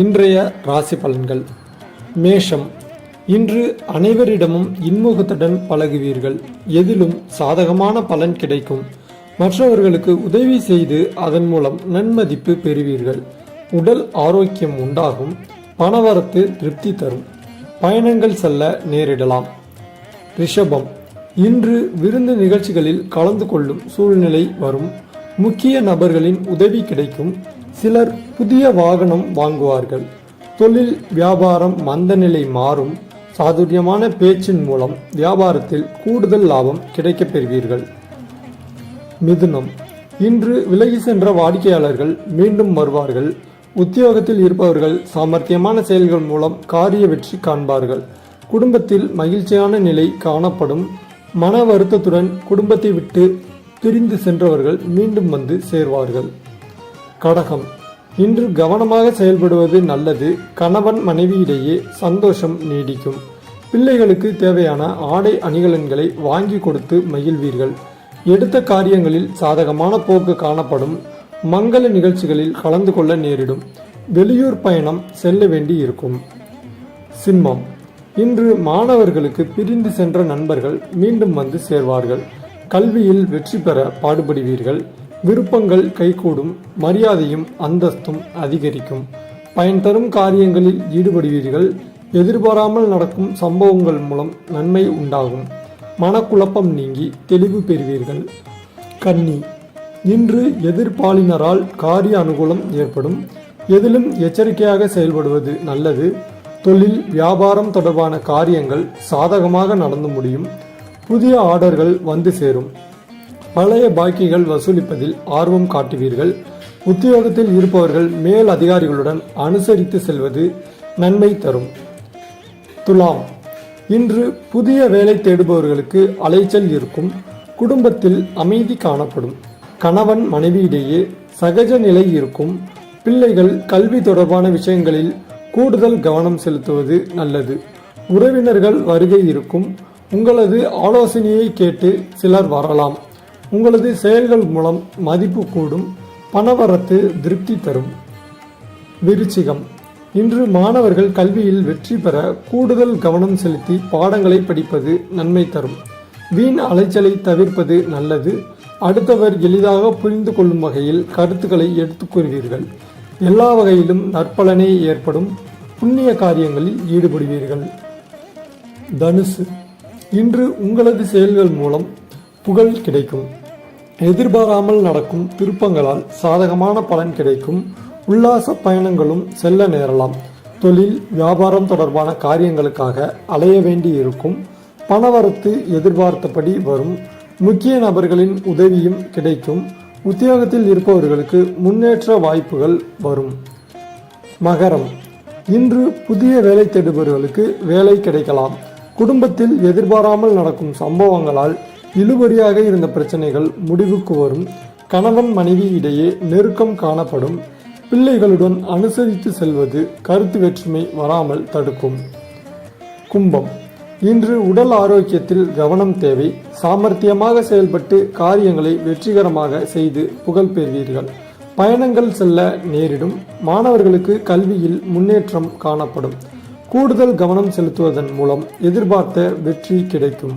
இன்றைய ராசி பலன்கள். மேஷம். இன்று அனைவரிடமும் இன்முகத்துடன் பழகுவீர்கள். எதிலும் சாதகமான பலன் கிடைக்கும். மற்றவர்களுக்கு உதவி செய்து அதன் மூலம் நன்மதிப்பு பெறுவீர்கள். உடல் ஆரோக்கியம் உண்டாகும். பணவரத்து திருப்தி தரும். பயணங்கள் செல்ல நேரிடலாம். ரிஷபம். இன்று விருந்து நிகழ்ச்சிகளில் கலந்து கொள்ளும் சூழ்நிலை வரும். முக்கிய நபர்களின் உதவி கிடைக்கும். சிலர் புதிய வாகனம் வாங்குவார்கள். தொழில் வியாபாரம் மந்தநிலை மாறும். சாதுரியமான பேச்சின் மூலம் வியாபாரத்தில் கூடுதல் லாபம் கிடைக்கப் பெறுவீர்கள். மிதுனம். இன்று விலகி சென்ற வாடிக்கையாளர்கள் மீண்டும் வருவார்கள். உத்தியோகத்தில் இருப்பவர்கள் சாமர்த்தியமான செயல்கள் மூலம் காரிய வெற்றி காண்பார்கள். குடும்பத்தில் மகிழ்ச்சியான நிலை காணப்படும். மன வருத்தத்துடன் குடும்பத்தை விட்டு பிரிந்து சென்றவர்கள் மீண்டும் வந்து சேர்வார்கள். கடகம். இன்று கவனமாக செயல்படுவது நல்லது. கணவன் மனைவியிடையே சந்தோஷம் நீடிக்கும். பிள்ளைகளுக்கு தேவையான ஆடை அணிகலன்களை வாங்கி கொடுத்து மகிழ்வீர்கள். எடுத்த காரியங்களில் சாதகமான போக்கு காணப்படும். மங்கள நிகழ்ச்சிகளில் கலந்து கொள்ள நேரிடும். வெளியூர் பயணம் செல்ல வேண்டி இருக்கும். சிம்மம். இன்று மாணவர்களுக்கு பிரிந்து சென்ற நண்பர்கள் மீண்டும் வந்து சேர்வார்கள். கல்வியில் வெற்றி பெற பாடுபடுவீர்கள். விருப்பங்கள் கைகூடும். மரியாதையும் அந்தஸ்தும் அதிகரிக்கும். பயன் தரும் காரியங்களில் ஈடுபடுவீர்கள். எதிர்பாராமல் நடக்கும் சம்பவங்கள் மூலம் நன்மை உண்டாகும். மனக்குழப்பம் நீங்கி தெளிவு பெறுவீர்கள். கன்னி. இன்று எதிர்ப்பாளினரால் காரிய அனுகூலம் ஏற்படும். எதிலும் எச்சரிக்கையாக செயல்படுவது நல்லது. தொழில் வியாபாரம் தொடர்பான காரியங்கள் சாதகமாக நடந்து முடியும். புதிய ஆர்டர்கள் வந்து சேரும். பழைய பாக்கிகள் வசூலிப்பதில் ஆர்வம் காட்டுவீர்கள். உத்தியோகத்தில் இருப்பவர்கள் மேல் அதிகாரிகளுடன் அனுசரித்து செல்வது நன்மை தரும். துலாம். இன்று புதிய வேலை தேடுபவர்களுக்கு அலைச்சல் இருக்கும். குடும்பத்தில் அமைதி காணப்படும். கணவன் மனைவியிடையே சகஜ நிலை இருக்கும். பிள்ளைகள் கல்வி தொடர்பான விஷயங்களில் கூடுதல் கவனம் செலுத்துவது நல்லது. உறவினர்கள் வருகை இருக்கும். உங்களது ஆலோசனையை கேட்டு சிலர் வரலாம். உங்களது செயல்கள் மூலம் மதிப்பு கூடும். பணவரத்து திருப்தி தரும். விருச்சிகம். இன்று மாணவர்கள் கல்வியில் வெற்றி பெற கூடுதல் கவனம் செலுத்தி பாடங்களை படிப்பது நன்மை தரும். வீண் அலைச்சலை தவிர்ப்பது நல்லது. அடுத்தவர் எளிதாக புரிந்து கொள்ளும் வகையில் கருத்துக்களை எடுத்துக்கொள்வீர்கள். எல்லா வகையிலும் நற்பலனே ஏற்படும். புண்ணிய காரியங்களில் ஈடுபடுவீர்கள். தனுசு. இன்று உங்களது செயல்கள் மூலம் புகழ் கிடைக்கும். எதிர்பாராமல் நடக்கும் திருப்பங்களால் சாதகமான பலன் கிடைக்கும். உல்லாச பயணங்களும் செல்ல நேரலாம். தொழில் வியாபாரம் தொடர்பான காரியங்களுக்காக அலைய வேண்டி இருக்கும். பணவரத்து எதிர்பார்த்தபடி வரும். முக்கிய நபர்களின் உதவியும் கிடைக்கும். உத்தியோகத்தில் இருப்பவர்களுக்கு முன்னேற்ற வாய்ப்புகள் வரும். மகரம். இன்று புதிய வேலை தேடுபவர்களுக்கு வேலை கிடைக்கலாம். குடும்பத்தில் எதிர்பாராமல் நடக்கும் சம்பவங்களால் இழுபறியாக இருந்த பிரச்சனைகள் முடிவுக்கு வரும். கணவன் மனைவி இடையே நெருக்கம் காணப்படும். பிள்ளைகளுடன் அனுசரித்து செல்வது கருத்து வேற்றுமை வராமல் தடுக்கும். கும்பம். இன்று உடல் ஆரோக்கியத்தில் கவனம் தேவை. சாமர்த்தியமாக செயல்பட்டு காரியங்களை வெற்றிகரமாக செய்து புகழ் பெறுவீர்கள். பயணங்கள் செல்ல நேரிடும். மாணவர்களுக்கு கல்வியில் முன்னேற்றம் காணப்படும். கூடுதல் கவனம் செலுத்துவதன் மூலம் எதிர்பார்த்த வெற்றி கிடைக்கும்.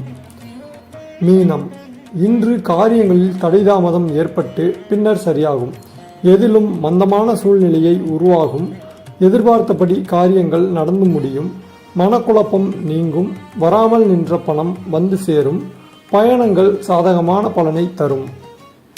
மீனம். இன்று காரியங்களில் தடைதாமதம் ஏற்பட்டு பின்னர் சரியாகும். எதிலும் மந்தமான சூழ்நிலையை உருவாகும். எதிர்பார்த்தபடி காரியங்கள் நடந்து முடியும். மனக்குழப்பம் நீங்கும். வராமல் நின்ற பணம் வந்து சேரும். பயணங்கள் சாதகமான பலனை தரும்.